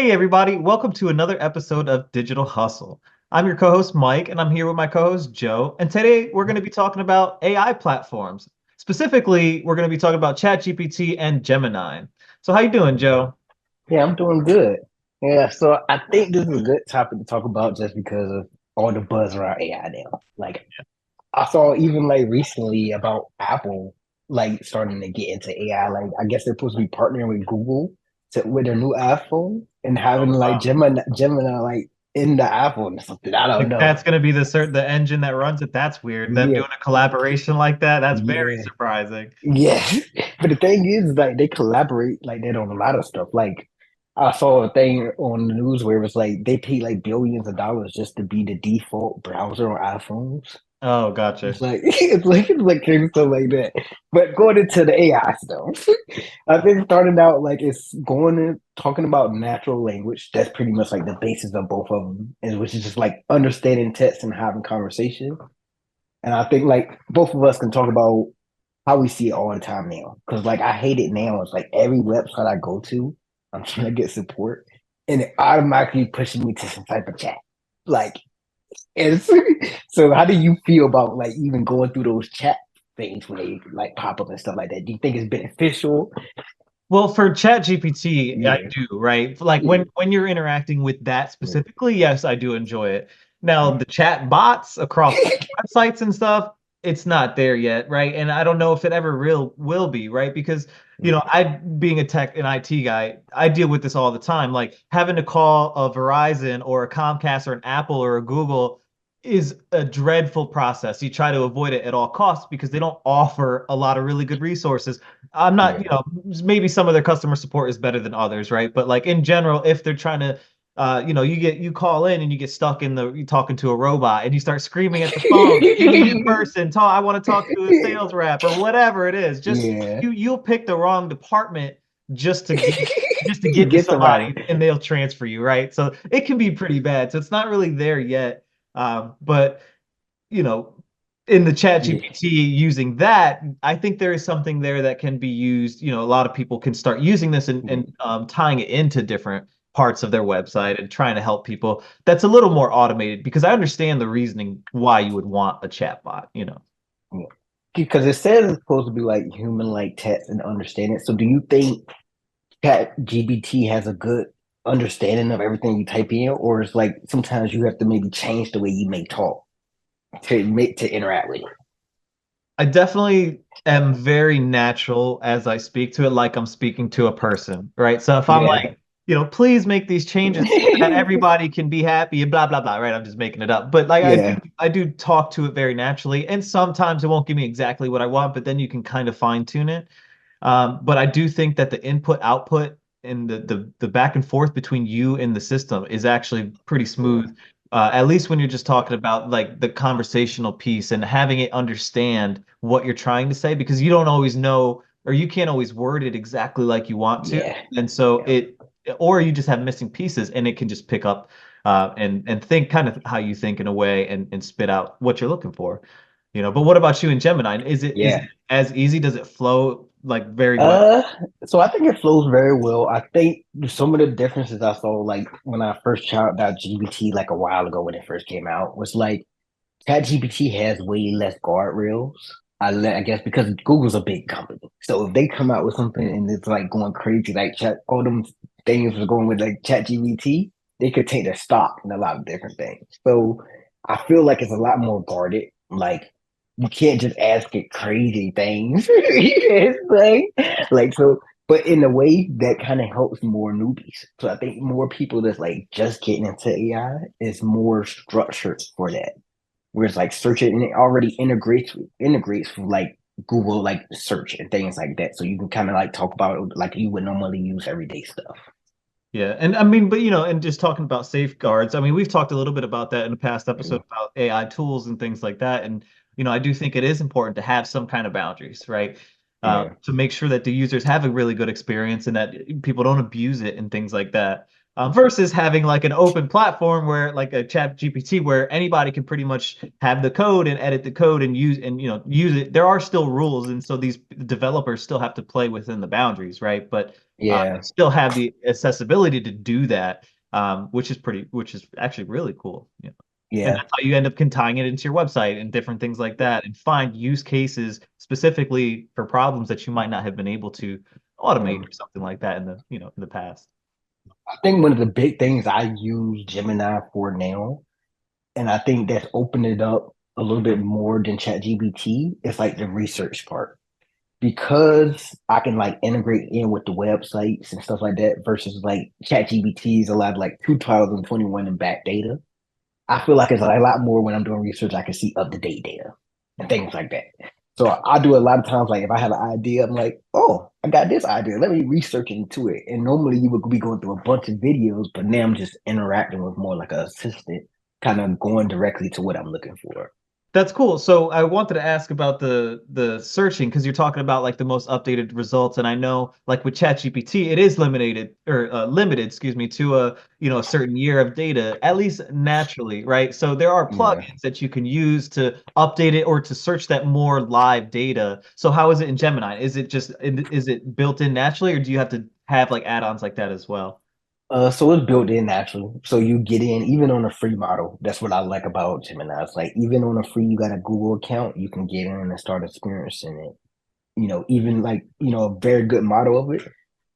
Hey, everybody, welcome to another episode of Digital Hustle. I'm your co host, Mike, and I'm here with my co host, Joe. And today we're going to be talking about AI platforms. Specifically, we're going to be talking about ChatGPT and Gemini. So, how you doing, Joe? Yeah, I'm doing good. Yeah, so I think this is a good topic to talk about just because of all the buzz around AI now. Like I saw even like recently about Apple like starting to get into AI. Like I guess they're supposed to be partnering with Google with their new iPhone and having Oh, like wow. Gemini like in the iPhone or something. I don't Like know. that's going to be the engine that runs it. That's weird. Them Yeah, doing a collaboration like that, that's very yeah, surprising. yeah. But the thing is, like they collaborate like that on a lot of stuff. Like I saw a thing on the news where it was like they paid like billions of dollars just to be the default browser on iPhones. Oh, gotcha. It's like crazy stuff like that. But going into the AI stuff, I think starting out like it's going and talking about natural language. That's pretty much like the basis of both of them, and which is just like understanding text and having conversation. And I think like both of us can talk about how we see it all the time now. Because like I hate it now. It's like every website I go to, I'm trying to get support, and it automatically pushes me to some type of chat. Like it's so how do you feel about like even going through those chat things when they like pop up and stuff like that? Do you think it's beneficial? Well, for ChatGPT, I Yeah, do, right? Like yeah, when you're interacting with that yeah. specifically, yes, I do enjoy it. Now, the chat bots across websites and stuff, it's not there yet, right? And I don't know if it ever real will be, right? Because, I being a tech and IT guy, I deal with this all the time. Like having to call a Verizon or a Comcast or an Apple or a Google is a dreadful process. You try to avoid it at all costs because they don't offer a lot of really good resources. I'm not, Yeah. maybe some of their customer support is better than others, right? But like in general, if they're trying to, you call in and you get stuck in you talking to a robot and you start screaming at the phone, give me a person, talk, I want to talk to a sales rep or whatever it is. Just Yeah. you'll pick the wrong department just to get to Get somebody. somebody and they'll transfer you, right? So it can be pretty bad. So it's not really there yet. But you know, in the chat Yeah. GPT using that, I think there is something there that can be used. A lot of people can start using this and tying it into different parts of their website and trying to help people. That's a little more automated because I understand the reasoning why you would want a chatbot. Yeah. Because it says it's supposed to be like human like text and understand it. So do you think Chat GBT has a good understanding of everything you type in, or it's like sometimes you have to maybe change the way you may talk to interact with it? I definitely am very natural as I speak to it, like I'm speaking to a person, right? So if I'm Yeah. like, please make these changes so that everybody can be happy and blah blah blah, right? I'm just making it up. But like Yeah. I do talk to it very naturally, and sometimes it won't give me exactly what I want, but then you can kind of fine tune it. But I do think that the input output and the back and forth between you and the system is actually pretty smooth. At least when you're just talking about like the conversational piece and having it understand what you're trying to say, because you don't always know or you can't always word it exactly like you want to. Yeah. And so Yeah. or you just have missing pieces and it can just pick up and think kind of how you think in a way and spit out what you're looking for. But what about you in Gemini? Is it Yeah. as easy? Does it flow like very well? Uh, so I think it flows very well. I think some of the differences I saw, like when I first tried out GBT like a while ago when it first came out, was like ChatGPT has way less guardrails. I guess because Google's a big company, so if they come out with something and it's like going crazy, like chat, all them things was going with like ChatGPT, they could take their stock in a lot of different things. So I feel like it's a lot more guarded. Like you can't just ask it crazy things. It's like so. But in a way that kind of helps more newbies. So I think more people that's like just getting into AI is more structured for that. Whereas like search it and it already integrates with like Google like search and things like that. So you can kind of like talk about it like you would normally use everyday stuff. Yeah, and I mean, but and just talking about safeguards, I mean, we've talked a little bit about that in the past episode about AI tools and things like that. And I do think it is important to have some kind of boundaries, right? Yeah. To make sure that the users have a really good experience and that people don't abuse it and things like that. versus having like an open platform where like a chat GPT where anybody can pretty much have the code and edit the code and use it. There are still rules, and so these developers still have to play within the boundaries, right? But Yeah, still have the accessibility to do that, which is actually really cool. And yeah. that's how you end up tying it into your website and different things like that, and find use cases specifically for problems that you might not have been able to automate Mm. or something like that in the past. I think one of the big things I use Gemini for now, and I think that's opened it up a little bit more than ChatGPT, is like the research part. Because I can like integrate in with the websites and stuff like that versus like ChatGPT's a lot of like 2021 and back data. I feel like it's a lot more when I'm doing research, I can see up to date data and things like that. So I do a lot of times, like if I have an idea, I'm like, oh, I got this idea. Let me research into it. And normally you would be going through a bunch of videos, but now I'm just interacting with more like an assistant, kind of going directly to what I'm looking for. That's cool. So I wanted to ask about the searching because you're talking about like the most updated results, and I know like with ChatGPT, it is limited, excuse me, to a certain year of data, at least naturally, right? So there are Yeah. plugins that you can use to update it or to search that more live data. So how is it in Gemini? Is it built in naturally, or do you have to have like add-ons like that as well? So it's built in naturally. So you get in even on a free model. That's what I like about Gemini. It's like even on a free, you got a Google account, you can get in and start experiencing it. Even like, a very good model of it.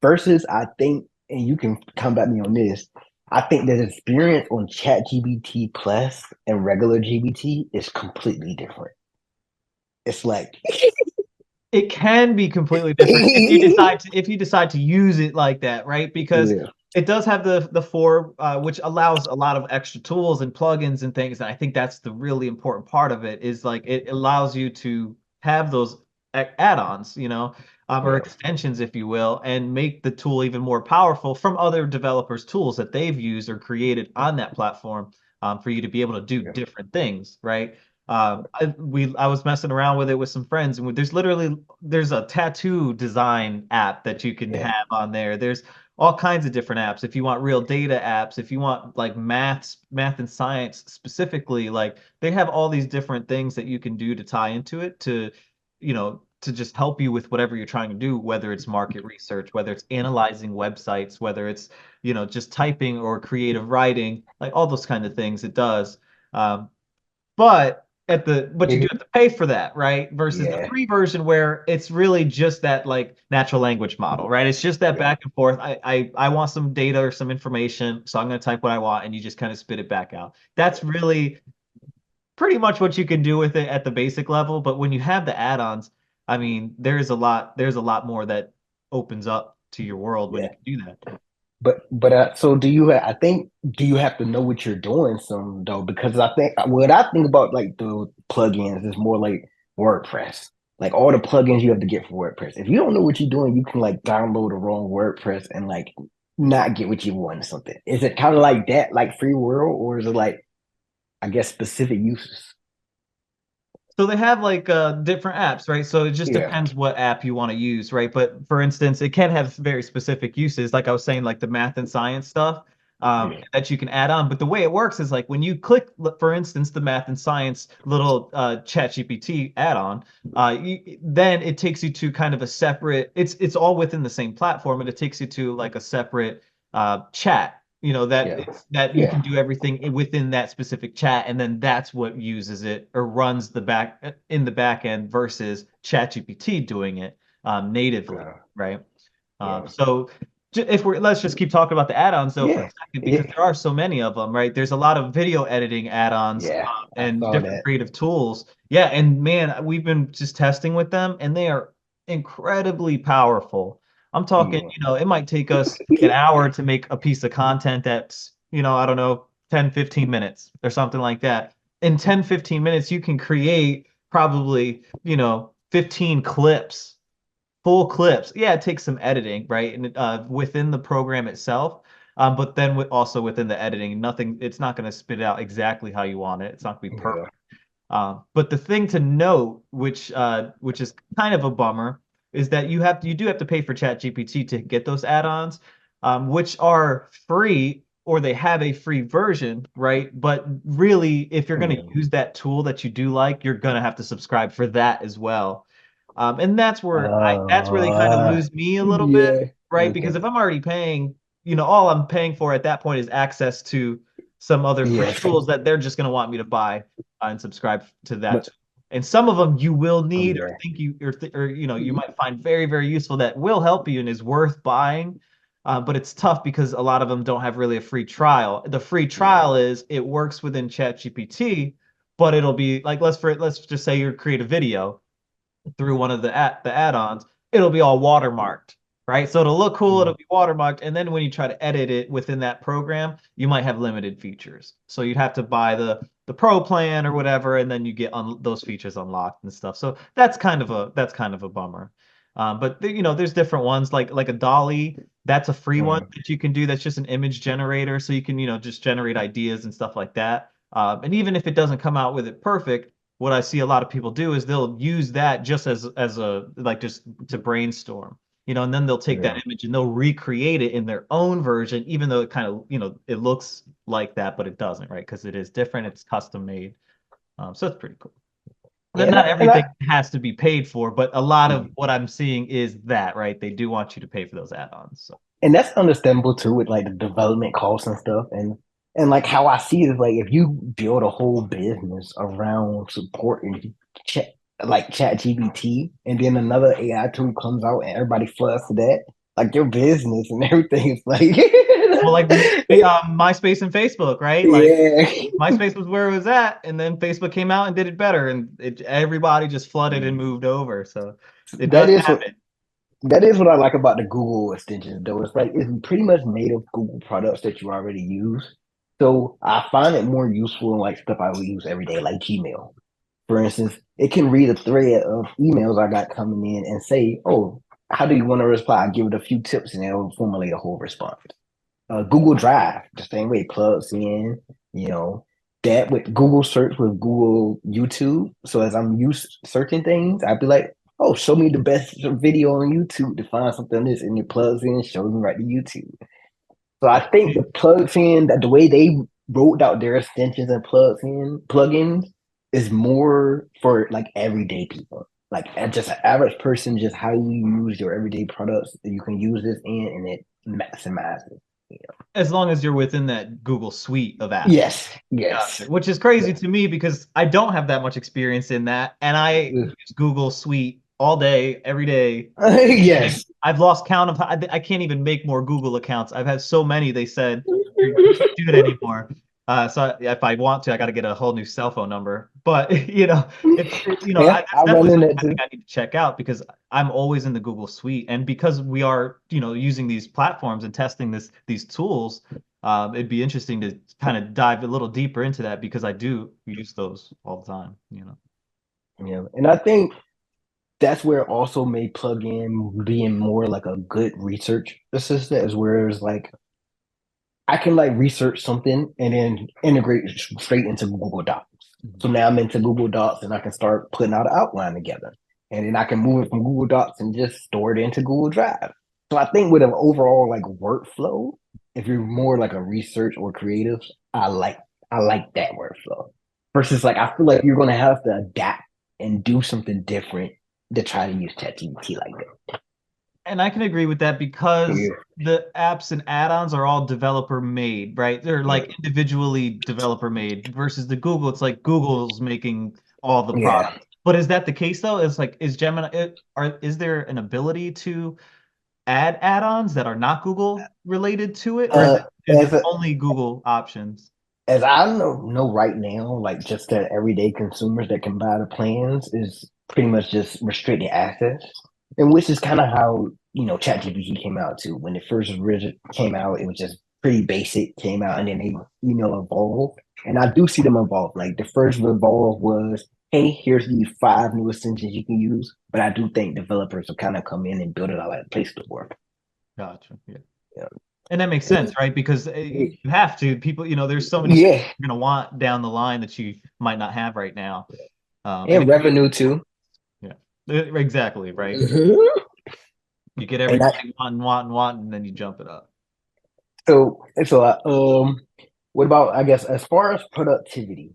Versus I think, and you can combat me on this, I think that experience on Chat GBT Plus and regular GBT is completely different. It's like It can be completely different if you decide to use it like that, right? Because yeah, it does have the four, which allows a lot of extra tools and plugins and things. And I think that's the really important part of it is like it allows you to have those add-ons, or yeah, extensions, if you will, and make the tool even more powerful from other developers' tools that they've used or created on that platform, for you to be able to do yeah, different things, right? I was messing around with it with some friends, and there's a tattoo design app that you can yeah. have on there. There's all kinds of different apps. If you want real data apps, if you want like math and science specifically, like they have all these different things that you can do to tie into it to just help you with whatever you're trying to do, whether it's market research, whether it's analyzing websites, whether it's just typing or creative writing, like all those kind of things it does. Um, but you do have to pay for that, right? Versus the Yeah, free version where it's really just that like natural language model, right? It's just that yeah, back and forth. I want some data or some information, so I'm going to type what I want, and you just kind of spit it back out. That's really pretty much what you can do with it at the basic level. But when you have the add-ons, I mean, there's a lot more that opens up to your world when you yeah. can do that. But so do you? I think do you have to know what you're doing some though? Because I think what I think about like the plugins is more like WordPress. Like all the plugins you have to get for WordPress. If you don't know what you're doing, you can like download the wrong WordPress and like not get what you want or something. Is it kind of like that, like free world, or is it like I guess specific uses? So they have like different apps, right? So it just Yeah, depends what app you want to use, right? But for instance, it can have very specific uses, like I was saying, like the math and science stuff, yeah, that you can add on. But the way it works is like when you click, for instance, the math and science little ChatGPT add-on, then it takes you to kind of a separate. It's all within the same platform, and it takes you to like a separate chat. yeah, That you can yeah. do everything within that specific chat, and then that's what uses it or runs in the back end versus ChatGPT doing it natively, Uh, right? yeah, So if we're let's just keep talking about the add-ons though for a yeah, second because yeah, there are so many of them, right? There's a lot of video editing add-ons yeah. I and saw different that. creative tools. Yeah, and man, we've been just testing with them, and they are incredibly powerful. I'm talking, Yeah, it might take us an hour to make a piece of content that's, I don't know, 10, 15 minutes or something like that. In 10, 15 minutes, you can create probably, 15 clips, full clips. Yeah, it takes some editing, right? And within the program itself. But then also within the editing, it's not going to spit out exactly how you want it. It's not going to be yeah, perfect. But the thing to note, which is kind of a bummer, is that you do have to pay for ChatGPT to get those add-ons. which are free or they have a free version, right? But really, if you're going to Hmm. use that tool that you do like, you're going to have to subscribe for that as well. And that's where they kind of lose me a little bit, Yeah. right? Because Okay. if I'm already paying, all I'm paying for at that point is access to some other free Yes. tools that they're just going to want me to buy and subscribe to that. But And some of them you will oh need or yeah. think or you might find very, very useful that will help you and is worth buying. But it's tough because a lot of them don't have really a free trial. The free trial is it works within ChatGPT, but it'll be like let's just say you create a video through one of the add-ons, it'll be all watermarked, right? So it'll look cool, it'll Mhm. be watermarked, and then when you try to edit it within that program, you might have limited features. So you'd have to buy the pro plan or whatever, and then you get those features unlocked and stuff. So that's kind of a bummer. But there's different ones like a Dolly. That's a free one Mhm. that you can do. That's just an image generator, so you can just generate ideas and stuff like that. And even if it doesn't come out with it perfect, what I see a lot of people do is they'll use that just as a like just to brainstorm, and then they'll take that Yeah. image and they'll recreate it in their own version, even though it kind of, it looks like that, but it doesn't, right? Because it is different, it's custom made. So it's pretty cool. Yeah. Then not And everything has to be paid for, but a lot of mhm. what I'm seeing is that, right? They do want you to pay for those add-ons. So And that's understandable too with like the development costs and stuff. And like how I see it is like if you build a whole business around supporting chat like ChatGPT and then another AI tool comes out and everybody floods to that, like your business and everything is like well, like MySpace and Facebook, right? Like yeah. MySpace was where it was at, and then Facebook came out and did it better, and everybody just flooded and moved over. So it That does is what happen. that is what I like about the Google extensions though. It's like it's pretty much native Google products that you already use. So I find it more useful in like stuff I would use every day, like Gmail. For instance, it can read a thread of emails I got coming in and say, "Oh, how do you want to reply?" I give it a few tips, and it'll formulate a whole response. Google Drive, the same way, plugs in, you know, that with Google search with Google YouTube. So as I'm used searching things, I'd be like, "Oh, show me the best video on YouTube to find something on this," and it plugs in, shows me right to YouTube. So I think the plugs in that the way they wrote out their extensions and plugins is more for like everyday people. Like just an average person, just how you use your everyday products, you can use this in and it maximizes. You know? As long as you're within that Google suite of apps. Yes, yes, Gotcha. Which is crazy yeah. to me because I don't have that much experience in that, and I use Google Suite all day, every day. Yes. I've lost count of I can't even make more Google accounts. I've had so many. They said you can't do it anymore. So if I want to, I got to get a whole new cell phone number. But Yeah, that's I run definitely in something that I think too. I need to check out because I'm always in the Google Suite, and because we are using these platforms and testing these tools, it'd be interesting to kind of dive a little deeper into that because I do use those all the time. Yeah, and I think that's where also may plug in being more like a good research assistant is where it's like I can like research something and then integrate straight into Google Docs. So now I'm into Google Docs and I can start putting out an outline together. And then I can move it from Google Docs and just store it into Google Drive. So I think with an overall like workflow, if you're more like a research or creative, I like I like that workflow. Versus like I feel like you're gonna have to adapt and do something different to try to use ChatGPT like that. And I can agree with that because Yeah, the apps and add-ons are all developer made, right? They're yeah, like individually developer made versus the Google, it's like Google's making all the yeah. products. But is that the case though? It's like is there an ability to add add-ons that are not Google related to it, or is Uh, it as a, only Google options? as I know right now, like just the everyday consumers that can buy the plans is pretty much just restricted access, and which is kind of how ChatGPT came out too. When it first came out, it was just pretty basic. Came out and then they evolved, and I do see them evolve. Like the first evolve was, hey, here's these 5 new extensions you can use, but I do think developers will kind of come in and build it out like a place to work. Gotcha. Yeah. Yeah, And that makes sense, right? Because you have to. People, there's so many features yeah, you're going to want down the line that you might not have right now. And and revenue too. yeah, exactly, right? Mhm. You get And I everybody wanting, wanting, wanting, and then you jump it up. what about, I guess, as far as productivity?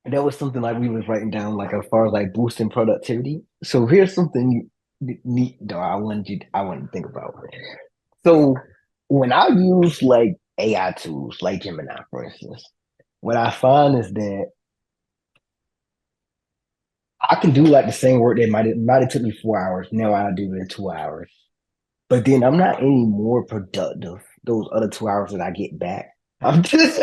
That was something like we was writing down, like as far as like boosting productivity. So here's something neat though. I wanted to think about. So when I use like AI tools, like Gemini, for instance, what I find is that I can do like the same work that might have took me 4 hours. Now I do it in 2 hours. But then I'm not any more productive those other 2 hours that I get back. I'm just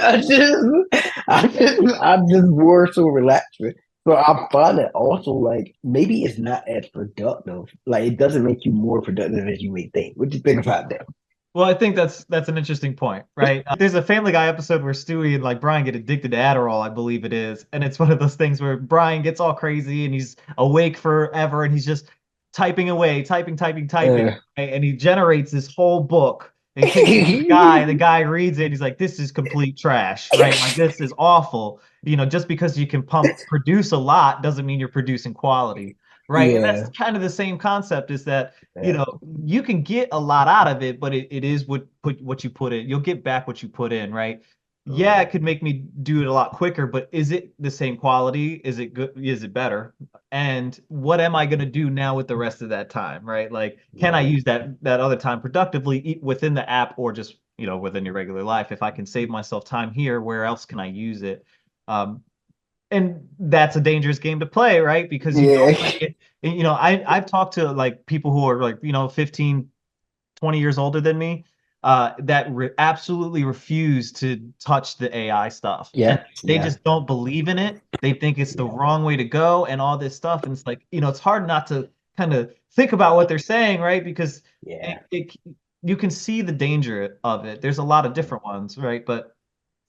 more so relaxing. So I find that also like maybe it's not as productive. Like it doesn't make you more productive as you may think. What do you think about that? Well, I think that's an interesting point, right? There's a Family Guy episode where Stewie and like Brian get addicted to Adderall, I believe it is, and it's one of those things where Brian gets all crazy and he's awake forever and he's just typing away, typing, typing, typing, Uh, right? And he generates this whole book and takes it to the guy. The guy reads it, and he's like, "This is complete trash, right? Like this is awful." Just because you can produce a lot doesn't mean you're producing quality, right? And that's yeah, kind of the same concept is that you yeah, know, you can get a lot out of it, but it is what you put in. You'll get back what you put in, right? Yeah, uh, it could make me do it a lot quicker, but is it the same quality? Is it good? Is it better? And what am I going to do now with the rest of that time, right? Like, can I yeah, use that other time productively within the app or just, within your regular life? If I can save myself time here, where else can I use it? Um, and that's a dangerous game to play, right? Because you yeah, don't want to get, I've talked to like people who are like, 15, 20 years older than me, that absolutely refuse to touch the AI stuff. And yeah, they yeah, just don't believe in it. They think it's the yeah, wrong way to go and all this stuff. And it's like, it's hard not to kind of think about what they're saying, right? Because it, yeah, it, you can see the danger of it. There's a lot of different ones, right? But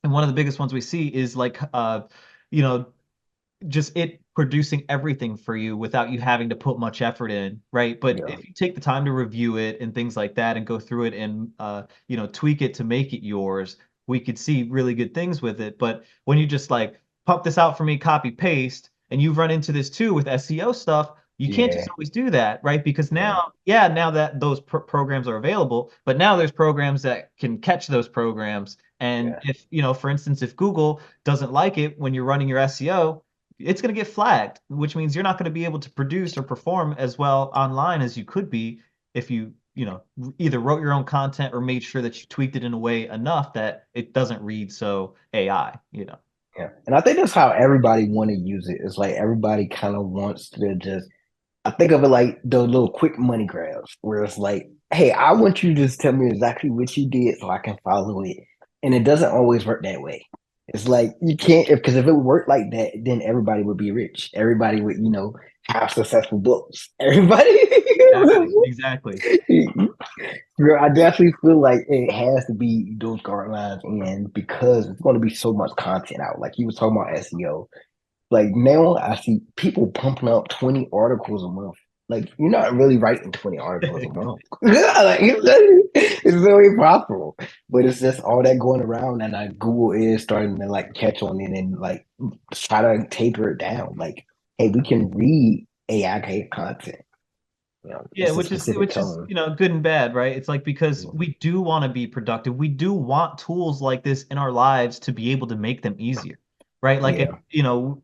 and one of the biggest ones we see is like you know just it producing everything for you without you having to put much effort in, right? But yeah, if you take the time to review it and things like that and go through it and tweak it to make it yours, we could see really good things with it. But when you just like pump this out for me, copy paste, and you've run into this too with SEO stuff, you can't just yeah, always do that, right? Because yeah, now, yeah, now that those programs are available, but now there's programs that can catch those programs. And yeah, if, for instance, if Google doesn't like it when you're running your SEO, it's going to get flagged, which means you're not going to be able to produce or perform as well online as you could be if you, either wrote your own content or made sure that you tweaked it in a way enough that it doesn't read so AI. yeah. And I think that's how everybody want to use it. It's like everybody kind of wants to just I think of it like the little quick money grabs where it's like, hey, I want you to just tell me exactly what you did so I can follow it. And it doesn't always work that way. It's like you can't because if it worked like that, then everybody would be rich. Everybody would, have successful books. Everybody Exactly. Exactly. Girl, I definitely feel like it has to be those guidelines and because it's going to be so much content out. Like you was talking about SEO. Like now I see people pumping out 20 articles a month. Like you're not really writing 20 articles a month. Like it's very possible. But it's just all that going around and like Google is starting to like catch on it and like try to taper it down. Like, hey, we can read AI content. Yeah, It's a which is specific which is, tone. good and bad, right? It's like because we do want to be productive. We do want tools like this in our lives to be able to make them easier, right? Like Yeah.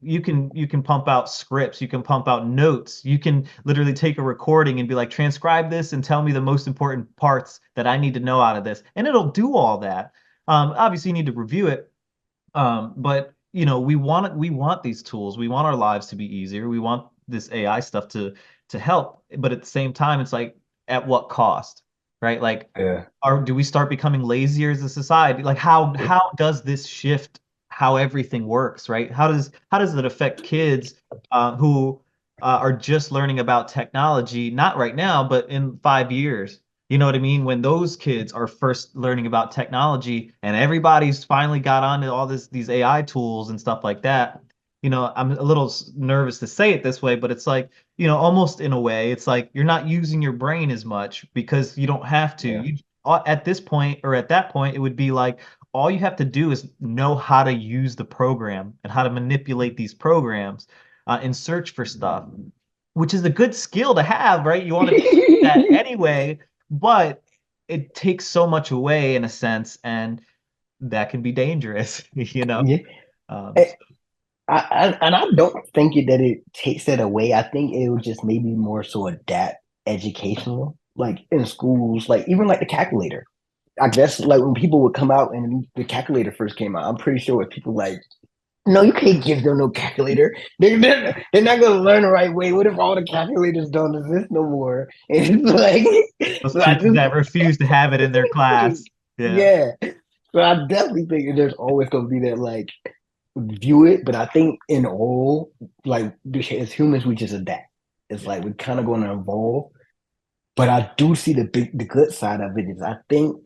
you can pump out scripts, you can pump out notes, you can literally take a recording and be like, transcribe this and tell me the most important parts that I need to know out of this, and it'll do all that. Obviously, you need to review it, but we want these tools. We want our lives to be easier. We want this AI stuff to help, but at the same time, it's like at what cost, right? Like, Yeah. do we start becoming lazier as a society? Like, how does this shift how everything works, right? How does it affect kids who are just learning about technology, not right now, but in 5 years? You know what I mean? When those kids are first learning about technology and everybody's finally got onto all these AI tools and stuff like that, I'm a little nervous to say it this way, but it's like, almost in a way, it's like you're not using your brain as much because you don't have to. Yeah. At this point or at that point, it would be like all you have to do is know how to use the program and how to manipulate these programs and search for stuff, which is a good skill to have, right? You want to be good at that anyway, but it takes so much away in a sense, and that can be dangerous, you know. Yeah. Um, And and I don't think that it takes it away. I think it will just maybe more so adapt educational, like in schools, like even like the calculator. I guess like when people would come out and the calculator first came out, I'm pretty sure with people like, no, you can't give them no calculator. They're not gonna learn the right way. What if all the calculators don't exist no more? And it's like, those so I teachers just that refuse to have it in their class. Yeah. yeah. So I definitely think that there's always gonna be that like view it, but I think in all, like as humans, we just adapt. It's Yeah. like we're kind of going to evolve. But I do see the good side of it is I think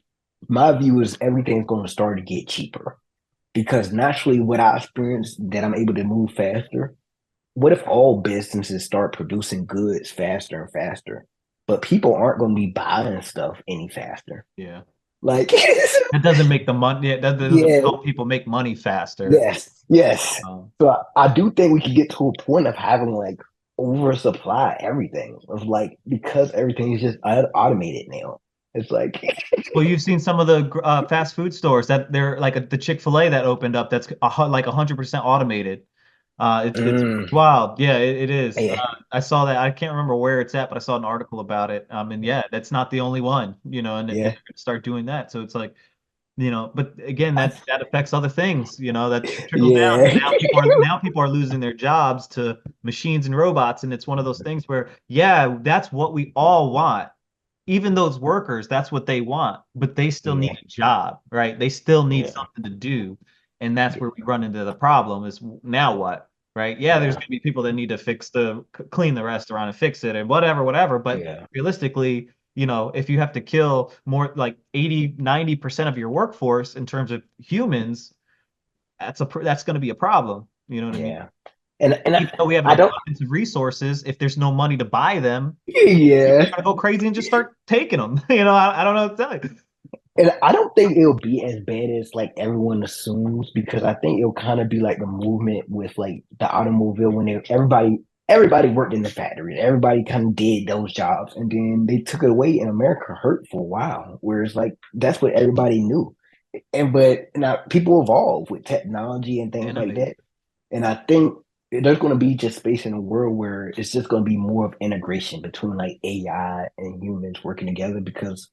my view is everything's going to start to get cheaper because naturally, what I experienced that I'm able to move faster. What if all businesses start producing goods faster and faster, but people aren't going to be buying stuff any faster? Yeah. Like, That doesn't make the money, yeah, that doesn't yeah, help people make money faster. yes, yes. Um, So I do think we could get to a point of having like oversupply everything. Of like because everything is just automated now. It's like well, you've seen some of the fast food stores that they're like the Chick-fil-A that opened up that's like 100% automated. It's mm, wild. Yeah, it is. yeah, I saw that. I can't remember where it's at, but I saw an article about it. And yeah, that's not the only one, and they're yeah, going to start doing that. So it's like, but again, that affects other things, that trickles down. yeah, Now people are losing their jobs to machines and robots, and it's one of those things where, yeah, that's what we all want. Even those workers, that's what they want, but they still need yeah, a job, right? They still need yeah, something to do. And that's where we run into the problem is now what, right? Yeah, there's yeah, going to be people that need to clean the restaurant and fix it and whatever. But yeah, realistically, if you have to kill more like 80, 90% of your workforce in terms of humans, that's going to be a problem. You know what I mean? yeah. And Even though we have an I don't, abundance of resources, if there's no money to buy them, people are yeah. gonna go crazy and just start taking them. I don't know what to tell you. And I don't think it'll be as bad as like everyone assumes because I think it'll kind of be like the movement with like the automobile when everybody worked in the factory. Everybody kind of did those jobs and then they took it away and America hurt for a while. Whereas like that's what everybody knew. And but now people evolve with technology and things like Innovate. that. And I think there's going to be just space in a world where it's just going to be more of integration between like AI and humans working together because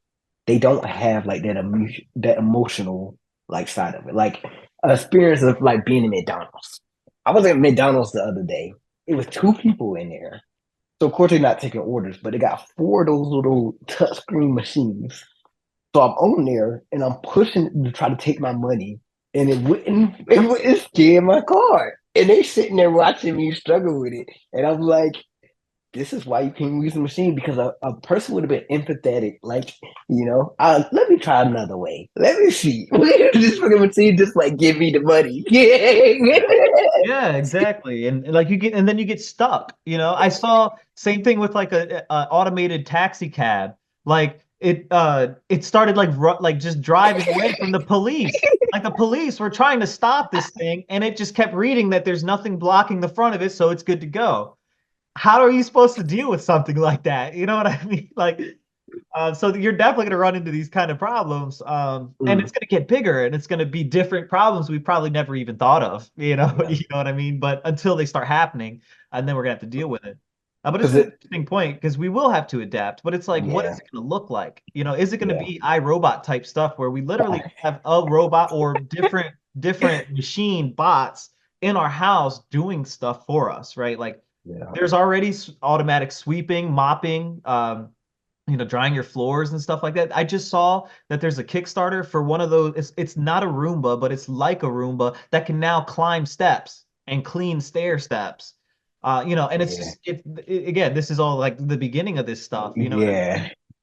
they don't have like that emotional like side of it. Like an experience of like being in McDonald's. I was at McDonald's the other day. It was two people in there. So of course they're not taking orders, but they got four of those little touchscreen machines. So I'm on there and I'm pushing to try to take my money, and it wouldn't scan my card. And they sitting there watching me struggle with it. And I'm like, this is why you can't use the machine because a person would have been empathetic. Like, let me try another way. Let me see. This fucking machine just like give me the money. Yeah. Yeah, exactly. And like and then you get stuck. I saw same thing with like a automated taxi cab. Like it started like just driving away from the police. Like the police were trying to stop this thing, and it just kept reading that there's nothing blocking the front of it, so it's good to go. How are you supposed to deal with something like that? You know what I mean? Like, so you're definitely going to run into these kind of problems, and Mm, it's going to get bigger, and it's going to be different problems we probably never even thought of. yeah. You know what I mean? But until they start happening, and then we're going to have to deal with it. But it's Cause an it, interesting point because we will have to adapt. But it's like, what yeah, is it going to look like? Is it going to yeah. be iRobot type stuff where we literally have a robot or different machine bots in our house doing stuff for us, right? Like Yeah, there's already automatic sweeping, mopping, drying your floors and stuff like that. I just saw that there's a Kickstarter for one of those. It's not a Roomba, but it's like a Roomba that can now climb steps and clean stair steps. And it's yeah, just again, this is all like the beginning of this stuff. You know what I mean?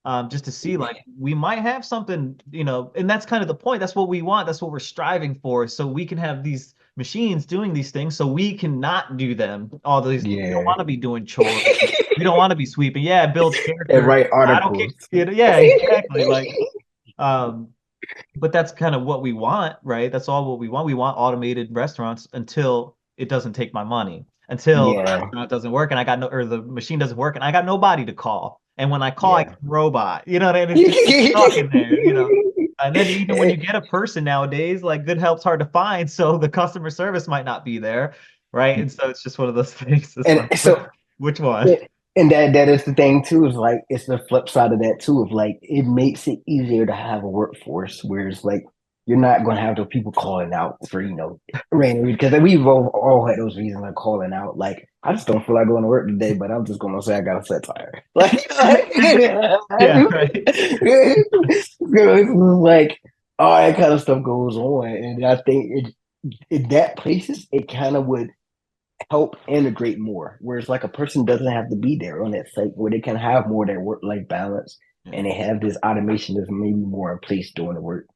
yeah, Just to see like we might have something, and that's kind of the point. That's what we want. That's what we're striving for. So we can have these machines doing these things so we can not do them. All these, we don't yeah. want to be doing chores. We don't want to be sweeping. Yeah, build And character. write I don't care. articles. Yeah, exactly. Like, um, but that's kind of what we want, right? That's all what we want. We want automated restaurants until it doesn't take my money, until the Yeah, restaurant doesn't work and I got no, or the machine doesn't work and I got nobody to call. And when I call, I Yeah. get robot. You know what I mean? It's just stuck in there, you know. And then even when you get a person nowadays, like good help's hard to find, so the customer service might not be there, right? And so it's just one of those things. It's And like, so which one? Yeah, and that is the thing too, is like it's the flip side of that too, of like it makes it easier to have a workforce where it's like you're not gonna have those people calling out for, random because we've all had those reasons like calling out. Like, I just don't feel like going to work today, but I'm just gonna say I got a flat tire. Yeah, right. Like all that kind of stuff goes on. And I think in that places it kind of would help integrate more, whereas like a person doesn't have to be there on that site where they can have more of that work life balance Yeah. and they have this automation that's maybe more in place doing the work,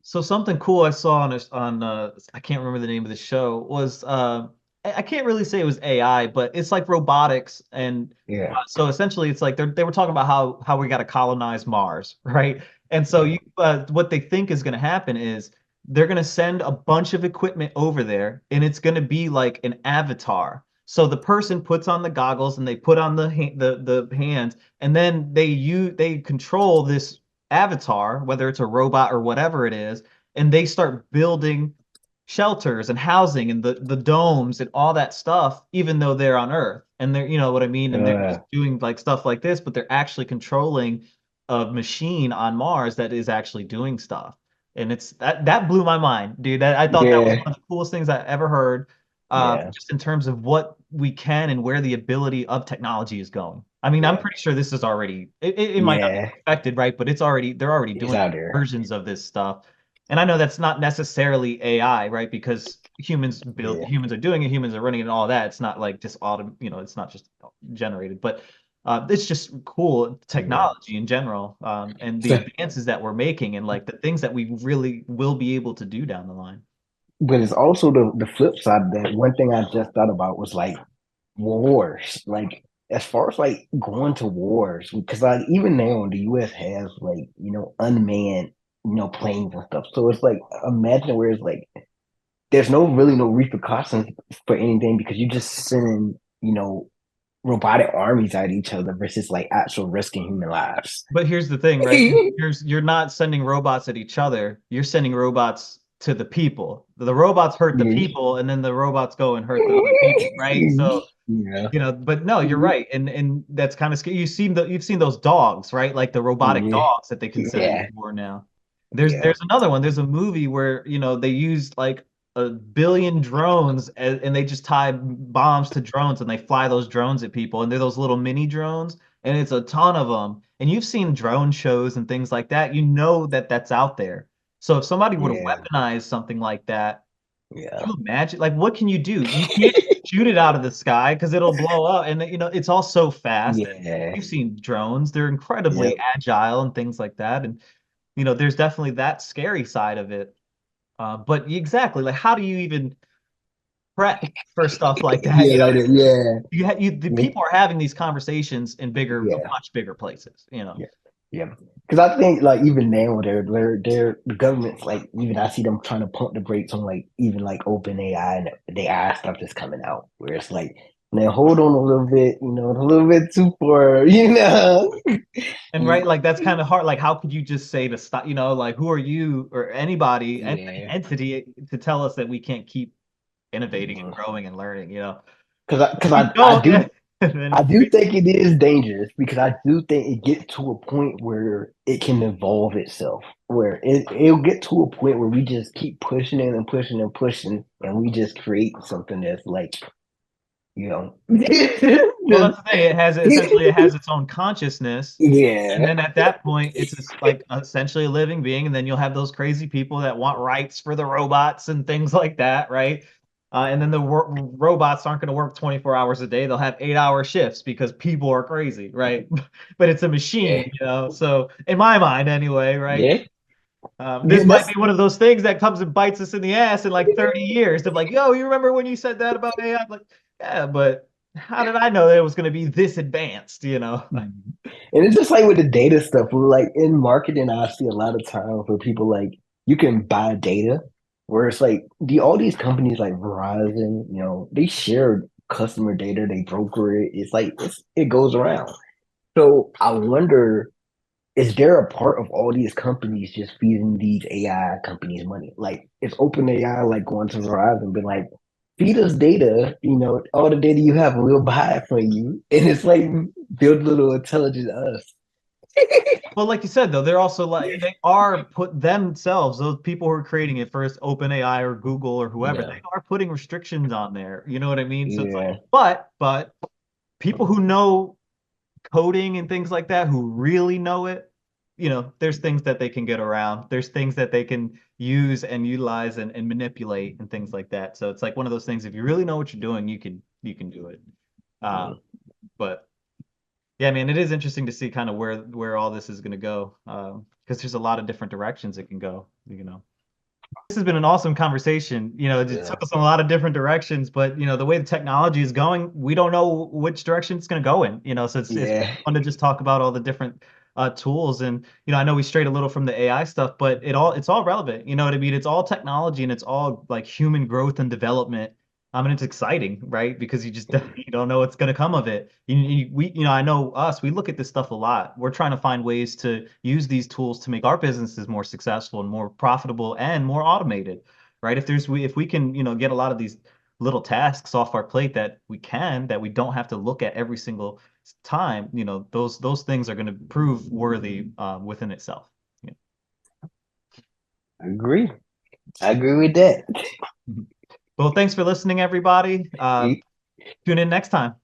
So something cool I saw on I can't remember the name of the show was I can't really say it was AI, but it's like robotics and Yeah. so essentially it's like they were talking about how we got to colonize Mars, right? And so Yeah. you what they think is going to happen is they're going to send a bunch of equipment over there and it's going to be like an avatar. So the person puts on the goggles and they put on the hands and then they control this avatar, whether it's a robot or whatever it is, and they start building shelters and housing and the domes and all that stuff, even though they're on Earth. And they're, you know what I mean? And they're just Uh, doing like stuff like this, but they're actually controlling a machine on Mars that is actually doing stuff. And it's that blew my mind, dude. I thought that was yeah. one of the coolest things I ever heard. Yeah. Just in terms of what we can and where the ability of technology is going. I mean, I'm Yeah. pretty sure this is already it might not be Yeah. perfected, right? But they're already It's doing out there. versions of this stuff. And I know that's not necessarily AI, right? Because Yeah. humans are doing it, humans are running it and all that. It's not like just it's not just generated, but it's just cool Yeah. technology in general, and the So, advances that we're making and like the things that we really will be able to do down the line. but it's also the flip side of that. One thing I just thought about was like wars. Like as far as like going to wars, because like even now the US has like, unmanned, planes and stuff. So it's like imagine where it's like there's no repercussions for anything because you're just sending, robotic armies at each other versus like actual risking human lives. But here's the thing, right? You're not sending robots at each other. You're sending robots to the people. The robots hurt the Yeah. people, and then the robots go and hurt the other people, right? So, Yeah. but no, you're right, and that's kind of scary. You've seen those dogs, right? Like the robotic Yeah. dogs that they can send into Yeah. war now. Yeah. There's another one. There's a movie where they used like a billion drones and they just tie bombs to drones and they fly those drones at people and they're those little mini drones and it's a ton of them. And you've seen drone shows and things like that. You know that that's out there. So if somebody were to Yeah. weaponize something like that, Yeah. can you imagine? Like, what can you do? You can't shoot it out of the sky because it'll blow up. And it's all so fast. And Yeah. you've seen drones; they're incredibly Yep. agile and things like that. And there's definitely that scary side of it. But exactly, like, how do you even prep for stuff like that? Yeah, like that. Yeah. The Yeah. people are having these conversations in Yeah. much bigger places. Yeah. Yeah. Because I think like even now they're the government's like even I see them trying to pump the brakes on like even like OpenAI and the AI stuff that's coming out where it's like now hold on a little bit, a little bit too far, And right, like that's kind of hard. Like, how could you just say to stop? Like, who are you or anybody, any Yeah. entity, to tell us that we can't keep innovating and growing and learning? Because If we I don't, do then I do think it is dangerous because I do think it gets to a point where it can evolve itself, where it'll get to a point where we just keep pushing it and pushing and pushing, and we just create something that's like, you know, well, that's the thing. It has its own consciousness. And yeah, then at that point, it's like essentially a living being. And then you'll have those crazy people that want rights for the robots and things like that, right? And then the robots aren't going to work 24 hours a day. They'll have 8-hour shifts because people are crazy, right? But it's a yeah, machine, So in my mind, anyway, right? yeah, yeah. This might be one of those things that comes and bites us in the ass in like 30 years. They're like, yo, you remember when you said that about AI? I'm like, yeah, but how did I know that it was going to be this advanced? And it's just like with the data stuff. We're like in marketing, I see a lot of times where people like you can buy data, where it's like all these companies like Verizon, they share customer data, they broker it. It's like it goes around. So I wonder, is there a part of all these companies just feeding these AI companies money? Like, is OpenAI like going to Verizon and been like, feed us data, all the data you have, and we'll buy it from you. And it's like build little intelligent us. Well, like you said, though, they're also like they are put themselves, those people who are creating it, first OpenAI or Google or whoever, they Yeah. are putting restrictions on there. You know what I mean? So it's like, Yeah. but people who know coding and things like that, who really know it, there's things that they can get around. There's things that they can use and utilize and manipulate and things like that. So it's like one of those things, if you really know what you're doing, you can do it. Um, but yeah, man, it is interesting to see kind of where all this is going to go, because there's a lot of different directions it can go. This has been an awesome conversation. It Yeah. took us in a lot of different directions, but the way the technology is going, we don't know which direction it's going to go in. So it's Yeah. fun to just talk about all the different tools. And I know we strayed a little from the AI stuff, but it's all relevant. You know what I mean? It's all technology and it's all like human growth and development. I mean, it's exciting, right? Because you just you don't know what's going to come of it. I know us, we look at this stuff a lot. We're trying to find ways to use these tools to make our businesses more successful and more profitable and more automated, right? If we can, get a lot of these little tasks off our plate that we don't have to look at every single time, those things are going to prove worthy within itself. Yeah. I agree. I agree with that. Well, thanks for listening, everybody. Tune in next time.